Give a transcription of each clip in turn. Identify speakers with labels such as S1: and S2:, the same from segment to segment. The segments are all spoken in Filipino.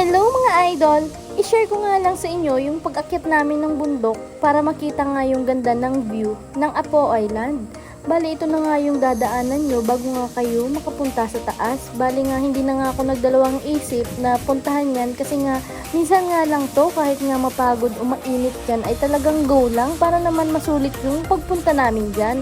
S1: Hello mga idol! I-share ko nga lang sa inyo yung pag-akyat namin ng bundok para makita nga yung ganda ng view ng Apo Island. Bali, ito na nga yung dadaanan nyo bago nga kayo makapunta sa taas. Bali nga, hindi na nga ako nagdalawang isip na puntahan yan kasi nga, minsan nga lang to, kahit nga mapagod o mainit yan, ay talagang go lang para naman masulit yung pagpunta namin dyan.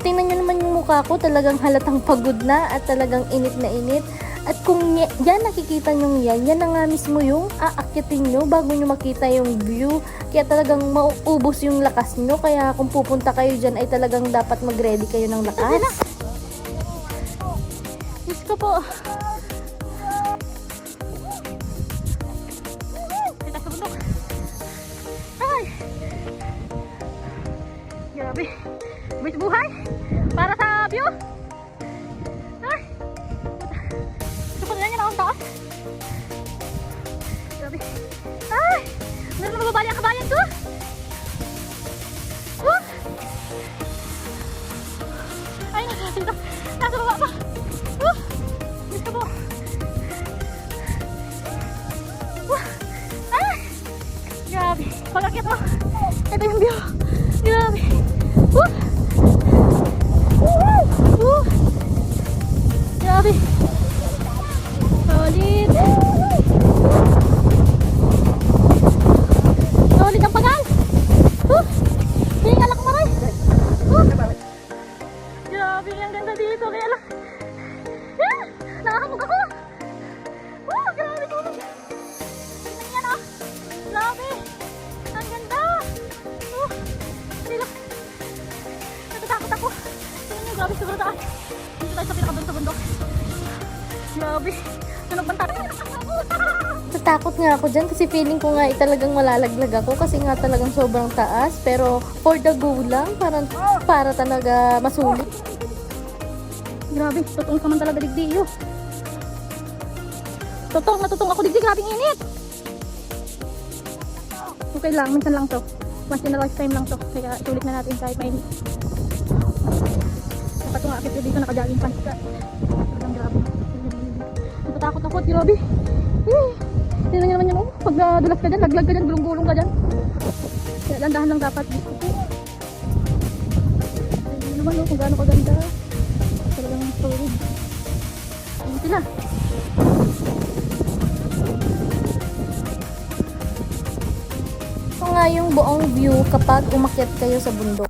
S1: Tingnan nyo naman yung mukha ko, talagang halatang pagod na at talagang init na init. At kung yan nakikita nyo yan na nga mismo yung aakyatin nyo bago nyo makita yung view. Kaya talagang mauubos yung lakas nyo. Kaya kung pupunta kayo dyan ay talagang dapat mag-ready kayo ng lakas. Diyos ko po. Kita sa bundok. Ay! Grabe. Buwis buhay. Para sa view. Taas. Grabe. Ay! Meron na mababali ang kabayan ko. Ay, nasa baba pa. Diyos ka po. Ay! Grabe. Pag-akyat mo. Ito yung view. Grabe. Grabe. Solid. Solid ang pagal. Hingal ako maray. Grabe, ang ganda dito. Kaya lang. Nakakamog ako. Grabe, solid. Tingnan yan ah. Grabe. Ang ganda. Natatakot ako. Tingnan nyo, grabe, sobrang taas. Dito tayo sa pinakabang sa bundok. Grabe. Natakot nga ako dyan kasi feeling ko nga talagang malalaglag ako kasi nga talagang sobrang taas, pero for the go lang, para talaga masulit. Grabe, tutong ka man talaga digdiyo. Tutong ako digdi, grabing init. Okay lang, minsan lang to, once in a lifetime lang to, kaya sulit na natin kahit mainit. Dapat nga akit dito, naka-jogging pants ka. Talagang grabe. Natatakot ako, grabe. Tingnan nyo naman yun, oh. Pag nadulas ka dyan, laglag ka dyan, gulong-gulong ka dyan. Kaya landahan lang dapat. Tingnan naman, oh, kung gaano kaganda. Talagang solid. Ayun sila. Ito nga yung buong view kapag umakyat kayo sa bundok.